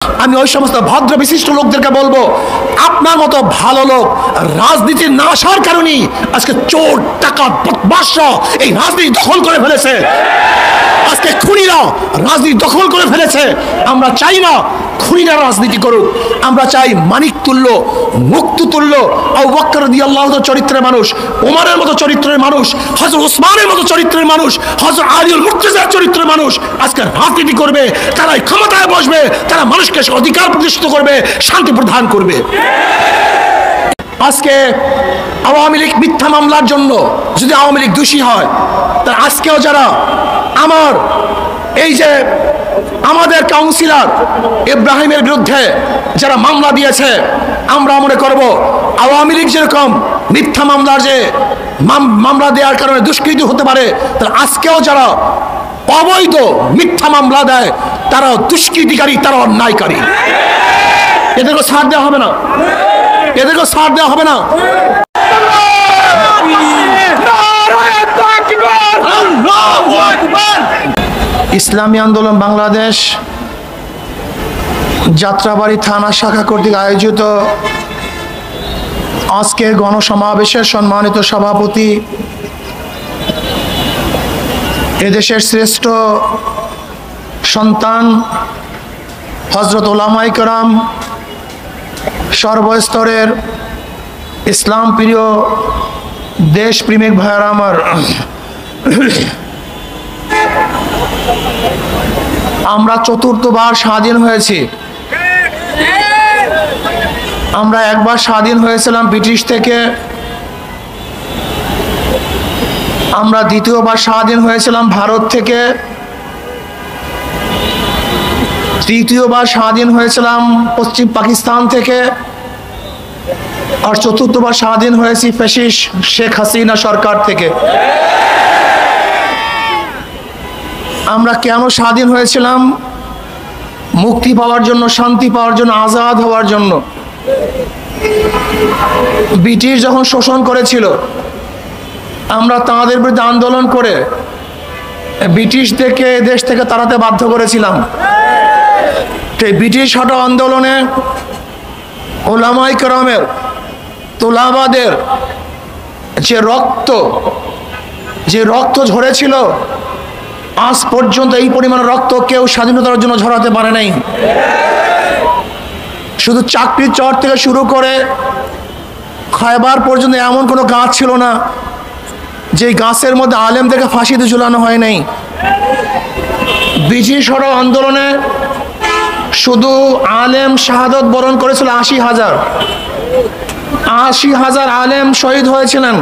আমি ওই সমস্ত ভদ্র বিশিষ্ট লোকদেরকে বলবো, আপনার মতো ভালো লোক রাজনীতির না আসার কারণেই আজকে চোর ডাকাত বদমাশ এই রাজনীতি দখল করে ফেলেছে। আজকে খুনিরা রাজনীতি দখল করে ফেলেছে। আমরা চাই না খুনিরা রাজনীতি করুক, আমরা চাই মানিক তুল্য, মুক্ত তুল্য, আবু বকর রাদিয়াল্লাহু চরিত্রের মানুষ, ওমরের মতো চরিত্রের মানুষ, হযরত ওসমানের মতো চরিত্রের মানুষ, হযরত আলীর মুর্তজার চরিত্রের মানুষ আজকে রাজনীতি করবে। তারাই ক্ষমতায় বসবে, তারা মানুষকে অধিকার প্রতিষ্ঠিত করবে, শান্তি প্রদান করবে। আজকে আওয়ামী লীগ মিথ্যা মামলার জন্য যদি আওয়ামী লীগ দোষী হয়, তা আজকেও যারা আমার এই যে আমাদের কাউন্সিলর ইব্রাহিমের বিরুদ্ধে যারা মামলা দিয়েছে, আমরা মনে করব আওয়ামী লীগ যেরকম মিথ্যা মামলার যে মামলা দেওয়ার কারণে দুষ্কৃতি হতে পারে, তাহলে আজকেও যারা অবৈধ মিথ্যা মামলা দেয় তারা দুষ্কৃতিকারী, তারা অন্যায়কারী। এদেরকে ছাড় দেওয়া হবে না, এদেরকে ছাড় দেওয়া হবে না। ইসলামী আন্দোলন বাংলাদেশ যাত্রাবাড়ি থানা শাখা কর্তৃক আয়োজিত আজকের গণসমাবেশের সম্মানিত সভাপতি, এদেশের শ্রেষ্ঠ সন্তান হযরত উলামায়ে কেরাম, সর্বস্তরের ইসলাম প্রিয় দেশপ্রেমিক ভাইয়েরা আমার, আমরা চতুর্থবার স্বাধীন হয়েছি। আমরা একবার স্বাধীন হয়েছিলাম ব্রিটিশ থেকে, আমরা দ্বিতীয়বার স্বাধীন হয়েছিলাম ভারত থেকে, তৃতীয়বার স্বাধীন হয়েছিলাম পশ্চিম পাকিস্তান থেকে, আর চতুর্থবার স্বাধীন হয়েছি ফ্যাসিস্ট শেখ হাসিনা সরকার থেকে। আমরা কেন স্বাধীন হয়েছিলাম? মুক্তি পাওয়ার জন্য, শান্তি পাওয়ার জন্য, আজাদ হওয়ার জন্য। ব্রিটিশ যখন শোষণ করেছিল, আমরা তাদের বিরুদ্ধে আন্দোলন করে ব্রিটিশদেরকে দেশ থেকে তাড়াতে বাধ্য করেছিলাম। ব্রিটিশ হটাও আন্দোলনে উলামায়ে কেরামের, তোলাবাদের যে রক্ত ঝরেছিল, আজ পর্যন্ত এই পরিমাণ রক্ত কেউ স্বাধীনতার জন্য ঝরাতে পারে নাই। শুধু চাকরির চর থেকে শুরু করে খায়বার পর্যন্ত এমন কোনো গাছ ছিল না যে গাছের মধ্যে আলেমদেরকে ফাঁসিতে ঝুলানো হয় নাই। ব্রিটিশ হটাও আন্দোলনে শুধু আলেম শাহাদত বরণ করেছিল ৮০,০০০। ৮০,০০০ আলেম শহীদ হয়েছিলেন।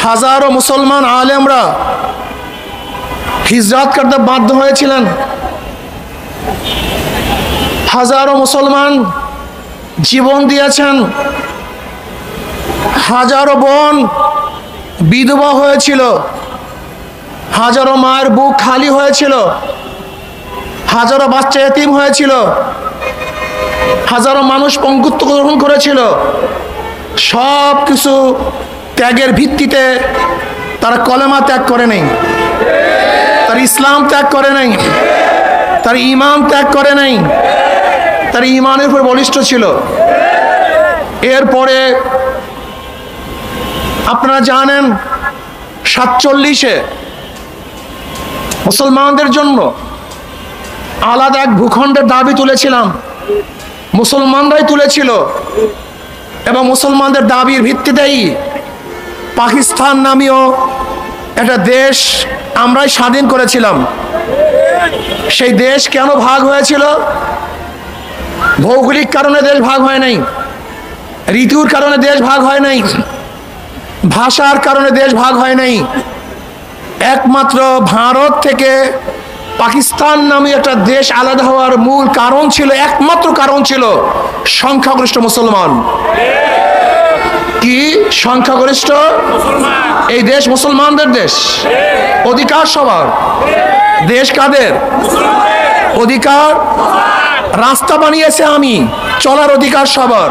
হাজারো মুসলমান আলেমরা হিজরত করতে বাধ্য হয়েছিলেন। হাজারো মুসলমান জীবন দিয়েছেন। হাজারো বোন বিধবা হয়েছিল। হাজারো মায়ের বুক খালি হয়েছিল। হাজারো বাচ্চা এতিম হয়েছিল। হাজারো মানুষ পঙ্গুত্ব গ্রহণ করেছিল। সব কিছু ত্যাগের ভিত্তিতে তারা কলেমা ত্যাগ করে নাই, তার ইসলাম ত্যাগ করে নাই, তার ঈমান ত্যাগ করে নাই, তার ঈমানের উপর বলিষ্ঠ ছিল। এরপরে আপনারা জানেন ৪৭-এ মুসলমানদের জন্য আলাদা এক ভূখণ্ডের দাবি তুলেছিলাম, মুসলমানরাই তুলেছিল, এবং মুসলমানদের দাবির ভিত্তিতেই পাকিস্তান নামীয় একটা দেশ আমরাই স্বাধীন করেছিলাম। সেই দেশ কেন ভাগ হয়েছিল? ভৌগোলিক কারণে দেশ ভাগ হয় নাই, ঋতুর কারণে দেশ ভাগ হয় নাই, ভাষার কারণে দেশ ভাগ হয় নাই। একমাত্র ভারত থেকে পাকিস্তান নামে একটা দেশ আলাদা হওয়ার মূল কারণ ছিল, একমাত্র কারণ ছিল সংখ্যাগরিষ্ঠ মুসলমান। কি সংখ্যাগরিষ্ঠ? এই দেশ মুসলমানদের দেশ, অধিকার সবার। দেশ কাদের? অধিকার। রাস্তা বানিয়েছে আমি, চলার অধিকার সবার।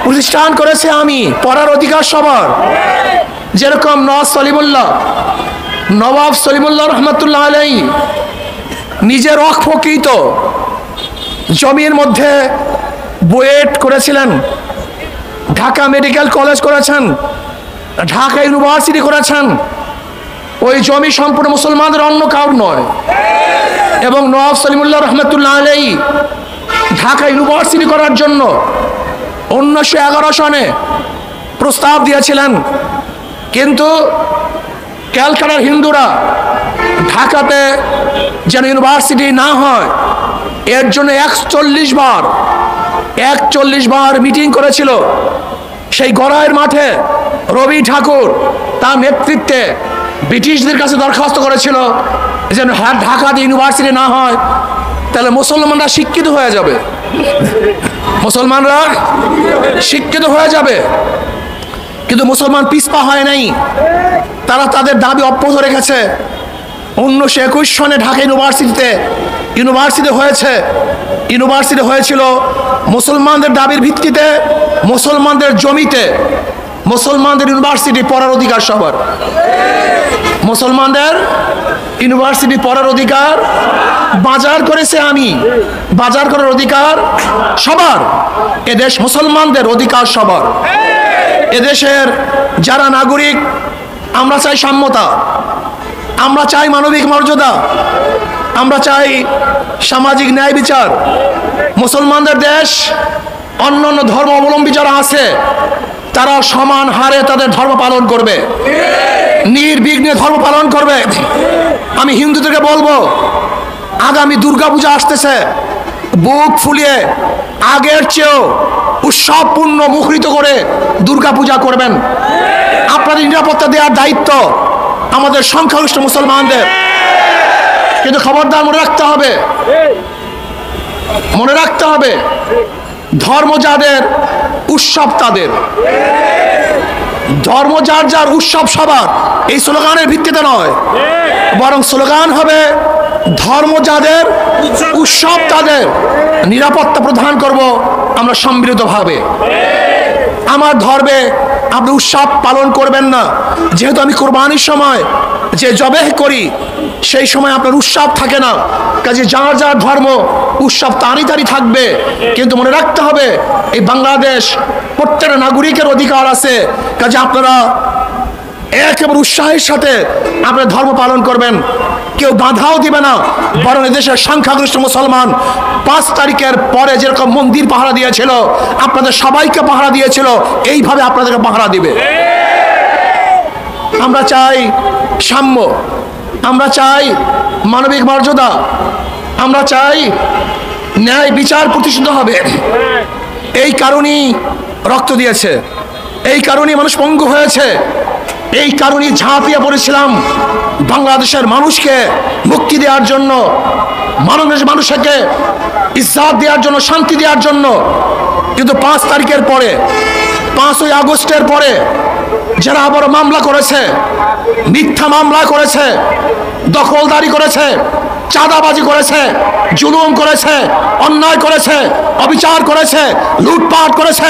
প্রতিষ্ঠান করেছে আমি, পড়ার অধিকার সবার। যেরকম নবাব সলিমুল্লাহ রহমতুল্লাহ আলাইহি নিজের রক ফকিত জমির মধ্যে বুয়েট করেছিলেন, ঢাকা মেডিকেল কলেজ করেছেন, ঢাকা ইউনিভার্সিটি করেছেন। ওই জমি সম্পূর্ণ মুসলমানদের অন্য কাউর নয়। এবং নওয়াব সলিমুল্লাহ রহমতুল্লাহ আলাইহি ঢাকা ইউনিভার্সিটি করার জন্য 1911 সনে প্রস্তাব দিয়েছিলেন, কিন্তু ক্যালকাটার হিন্দুরা ঢাকাতে যেন ইউনিভার্সিটি না হয় এর জন্য 41 বার মিটিং করেছিল। সেই গড়াইয়ের মাঠে রবি ঠাকুর তার নেতৃত্বে ব্রিটিশদের কাছে দরখাস্ত করেছিল যেন ঢাকাতে ইউনিভার্সিটি না হয়, তাহলে মুসলমানরা শিক্ষিত হয়ে যাবে, মুসলমানরা শিক্ষিত হয়ে যাবে। কিন্তু মুসলমান পিছপা হয় নাই, তারা তাদের দাবি অব্যাহত রেখেছে। 1921 সনে ঢাকা ইউনিভার্সিটি হয়েছিল মুসলমানদের দাবির ভিত্তিতে, মুসলমানদের জমিতে। মুসলমানদের ইউনিভার্সিটি পড়ার অধিকার সবার, মুসলমানদের ইউনিভার্সিটি পড়ার অধিকার বাজার করেছে আমি, বাজার করার অধিকার সবার। এদেশ মুসলমানদের অধিকার সবার। এদেশের যারা নাগরিক, আমরা চাই সাম্যতা, আমরা চাই মানবিক মর্যাদা, আমরা চাই সামাজিক ন্যায় বিচার। মুসলমানদের দেশ, অন্যান্য ধর্ম অবলম্বী যারা আছে তারা সমান হারে তাদের ধর্ম পালন করবে, নির্বিঘ্নে ধর্ম পালন করবে। আমি হিন্দুদেরকে বলবো, আগামী দুর্গাপূজা আসতেছে, বুক ফুলিয়ে আগের চেয়েও উৎসবপূর্ণ মুখরিত করে দুর্গাপূজা করবেন। আপনাদের নিরাপত্তা দেওয়ার দায়িত্ব আমাদের সংখ্যাগরিষ্ঠ মুসলমানদের। কিন্তু খবরদার মনে রাখতে হবে ধর্ম যাদের উৎসব তাদের, ধর্ম যার যার উৎসব সবার, এই স্লোগানের ভিত্তিতে নয়, বরং স্লোগান হবে ধর্ম যাদের উৎসব তাদের। নিরাপত্তা প্রদান করব আমরা সম্মিলিতভাবে। আমার ধর্মে আপনি উৎসব পালন করবেন না, যেহেতু আমি কোরবানির সময় যে জবেহ করি সেই সময় আপনার উৎসব থাকে না, কাজে যার যার ধর্ম উৎসব তারই থাকবে। কিন্তু মনে রাখতে হবে এই বাংলাদেশ প্রত্যেকটা নাগরিকের অধিকার আছে, কাজে আপনারা একেবারে উৎসাহের সাথে আপনার ধর্ম পালন করবেন, কেউ বাধাও দিবে না। বরং দেশের সংখ্যাগরিষ্ঠ মুসলমান 5 তারিখের পরে যেরকম মন্দির পাহারা দিয়েছিল, আপনাদের সবাইকে পাহারা দিয়েছিল, এইভাবে আপনাদেরকে পাহারা দিবে। আমরা চাই সাম্য, আমরা চাই মানবিক মর্যাদা, আমরা চাই ন্যায় বিচার প্রতিষ্ঠিত হবে। এই কারণেই রক্ত দিয়েছে, এই কারণেই মানুষ পঙ্গু হয়েছে, এই কারণেই ঝাঁপিয়ে পড়েছিলাম বাংলাদেশের মানুষকে মুক্তি দেওয়ার জন্য, মানুষকে ইজ্জত দেওয়ার জন্য, শান্তি দেওয়ার জন্য। কিন্তু 5 তারিখের পরে, 5ই আগস্টের পরে যারা আবার মামলা করেছে, মিথ্যা মামলা করেছে, দখলদারি করেছে, চাঁদাবাজি করেছে, জুলুম করেছে, অন্যায় করেছে, অবিচার করেছে, লুটপাট করেছে,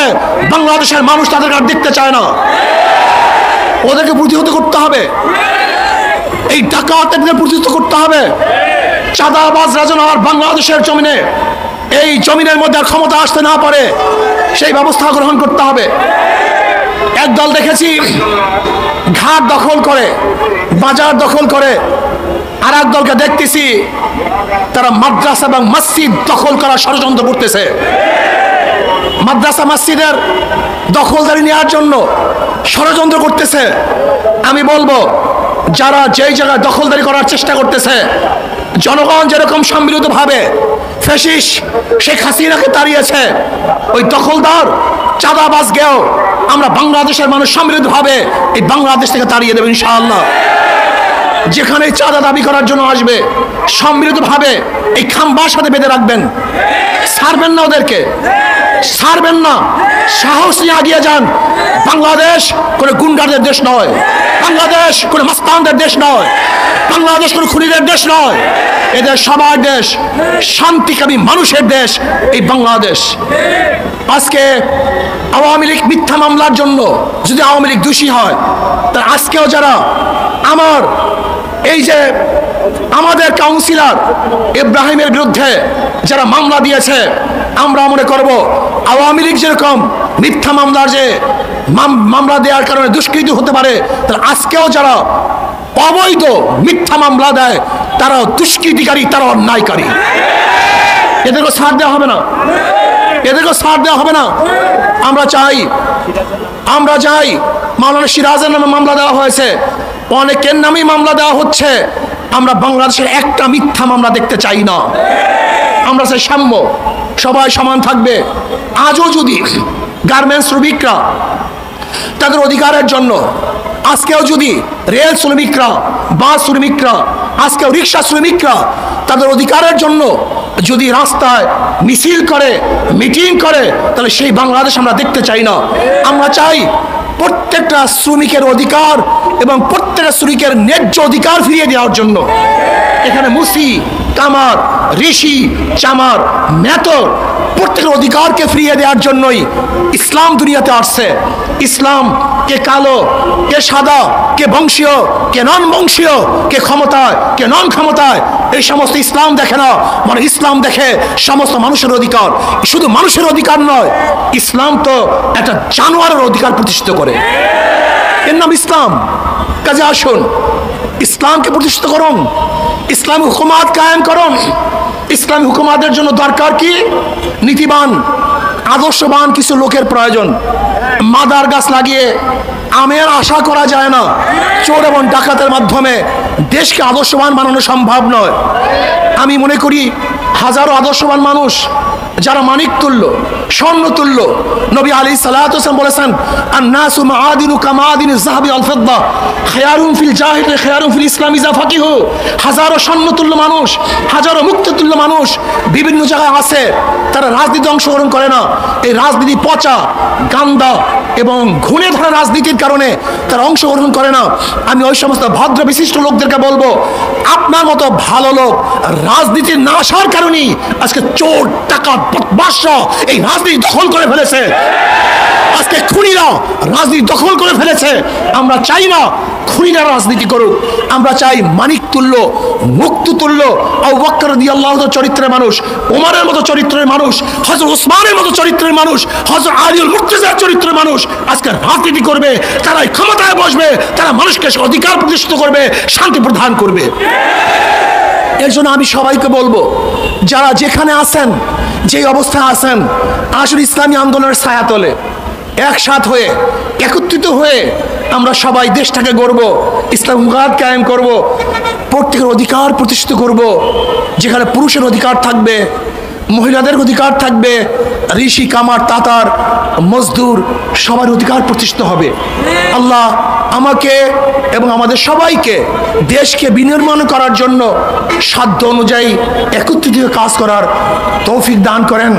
বাংলাদেশের মানুষ তাদের আর দেখতে চায় না। ওদেরকে প্রতিহত করতে হবে, এই ডাকাতদের প্রতিহত করতে হবে। চাঁদাবাজরা যেন আর বাংলাদেশের জমিনে, এই জমিনের মধ্যে ক্ষমতা আসতে না পারে সেই ব্যবস্থা গ্রহণ করতে হবে। একদল দেখেছি ঘাট দখল করে, বাজার দখল করে, আর এক দলকে দেখতেছি তারা মাদ্রাসা এবং মসজিদ দখল করার ষড়যন্ত্র করতেছে। মাদ্রাসা মসজিদের দখলদারি নেওয়ার জন্য ষড়যন্ত্র করতেছে। আমি বলবো, যারা যেই জায়গায় দখলদারি করার চেষ্টা করতেছে, জনগণ যেরকম সম্মিলিতভাবে ফ্যাসিস্ট শেখ হাসিনাকে তাড়িয়েছে, ওই দখলদার চাঁদাবাজকেও আমরা বাংলাদেশের মানুষ সম্মিলিতভাবে এই বাংলাদেশ থেকে তাড়িয়ে দেবে ইনশাআল্লাহ। যেখানে চাঁদা দাবি করার জন্য আসবে, সম্মিলিতভাবে এই খাম্বার সাথে বেঁধে রাখবেন, ছাড়বেন না ওদেরকে, ছাড়বেন না। সাহস নিয়ে এগিয়ে যান। বাংলাদেশ কোনো গুন্ডাদের দেশ নয়, বাংলাদেশ কোনো মাস্তানদের দেশ নয়, বাংলাদেশ কোনো খুনিদের দেশ নয়। এদের সবার দেশ, শান্তিকামী মানুষের দেশ এই বাংলাদেশ। আজকে আওয়ামী লীগ মিথ্যা মামলার জন্য যদি আওয়ামী লীগ দোষী হয়, তা আজকেও যারা আমার এই যে আমাদের কাউন্সিলর ইব্রাহিমের বিরুদ্ধে যারা মামলা দিয়েছে, আমরা মনে করব আওয়ামী লীগ যেরকম মিথ্যা মামলার যে মামলা দেওয়ার কারণে দুষ্কৃতি হতে পারে, তাহলে আজকেও যারা অবৈধ মিথ্যা মামলা দেয় তারা দুষ্কৃতিকারী, তারা অন্যায়কারী। এদেরকে ছাড় দেওয়া হবে না, এদেরকে ছাড় দেওয়া হবে না। আমরা চাই মাওলানা সিরাজের নামে মামলা দেওয়া হয়েছে, অনেকের নামেই মামলা দেওয়া হচ্ছে। আমরা বাংলাদেশের একটা মিথ্যা মামলা দেখতে চাই না। আমরা চাই সাম্য, সবাই সমান থাকবে। আজও যদি গার্মেন্টস শ্রমিকরা তাদের অধিকারের জন্য, আজকেও যদি রেল শ্রমিকরা, বাস শ্রমিকরা, আজকেও রিক্সা শ্রমিকরা তাদের অধিকারের জন্য যদি রাস্তায় মিছিল করে, মিটিং করে, তাহলে সেই বাংলাদেশ আমরা দেখতে চাই না। আমরা চাই প্রত্যেকটা শ্রমিকের অধিকার এবং প্রত্যেকটা শ্রমিকের ন্যায্য অধিকার ফিরিয়ে দেওয়ার জন্য। এখানে মুসি, কামার, ঋষি, চামার, মেতর প্রত্যেকের অধিকারকে ফিরিয়ে দেওয়ার জন্যই ইসলাম দুনিয়াতে আসছে। ইসলাম কে কালো, কে সাদা, কে বংশীয়, কে নন বংশীয়, কে ক্ষমতায়, কে নন ক্ষমতায়, এই সমস্ত ইসলাম দেখে না। মানে ইসলাম দেখে সমস্ত মানুষের অধিকার। শুধু মানুষের অধিকার নয়, ইসলাম তো একটা জানোয়ারের অধিকার প্রতিষ্ঠিত করে। এর নাম ইসলাম। কাজে আসুন, ইসলামকে প্রতিষ্ঠিত করুন, ইসলামী হুকুমাত কায়েম করুন। ইসলামী হুকুমাতের জন্য দরকার কি? নীতিবান, আদর্শবান কিছু লোকের প্রয়োজন। মাদার গাছ লাগিয়ে আমের আশা করা যায় না। চোর এবং ডাকাতের মাধ্যমে দেশকে আদর্শবান বানানো সম্ভব নয়। আমি মনে করি হাজারো আদর্শবান মানুষ যারা মানিক তুল্য, স্বর্ণ তুল্য। নবী আলাইহিস সালাতু ওয়াস সালাম বলেছেন, আন-নাসু মাআদিনু কামাআদিনিজ যাহাবি ওয়াল ফিদ্দা, খায়রুন ফিল জাহিলিয়্যাতি খায়রুন ফিল ইসলাম ইযা ফাকিহু। হাজারো স্বর্ণ তুল্য মানুষ, হাজারো মুক্ত তুল্য মানুষ বিভিন্ন জায়গায় আছে, তারা রাজনীতি অংশগ্রহণ করে না। এই রাজনীতি পচা, গান্দা এবং ঘুণে ধরা রাজনীতির কারণে তারা অংশগ্রহণ করে না। আমি ওই সমস্ত ভদ্র বিশিষ্ট লোকদেরকে বলবো, আপনার মতো ভালো লোক রাজনীতির না আসার কারণেই আজকে চোর, ডাকাত, বদমাশ এই রাজনীতি দখল করে ফেলেছে। আজকে খুনিরা রাজনীতি দখল করে ফেলেছে। আমরা চাই না খুনিরা রাজনীতি করুক। আমরা চাই মানিক তুল্য, মুক্ত তুল্য, আবু বকর রাদিয়াল্লাহু আনহু চরিত্রের মানুষ, ওমরের মতো চরিত্রের মানুষ, হযরত ওসমানের মতো চরিত্রের মানুষ, হযরত আলীর মুর্তজার চরিত্রের মানুষ আজকে রাজনীতি করবে। তারাই ক্ষমতায় বসবে, তারা মানুষকে অধিকার প্রতিষ্ঠিত করবে, শান্তি প্রদান করবে। এর জন্য আমি সবাইকে বলবো, যারা যেখানে আছেন, যে অবস্থায় আছেন, আসলে ইসলামী আন্দোলনের ছায়াতলে একসাথ হয়ে, একত্রিত হয়ে আমরা সবাই দেশটাকে গড়ব, ইসলাম হুকুমাত কায়েম করব, প্রত্যেকের অধিকার প্রতিষ্ঠিত করব। যেখানে পুরুষের অধিকার থাকবে, মহিলাদের অধিকার থাকবে, ঋষি, কামার, তাতার, মজদুর সবার অধিকার প্রতিষ্ঠিত হবে। আল্লাহ আমাকে এবং আমাদের সবাইকে দেশকে বিনির্মাণ করার জন্য সাধ্য অনুযায়ী একত্রিত কাজ করার তৌফিক দান করেন।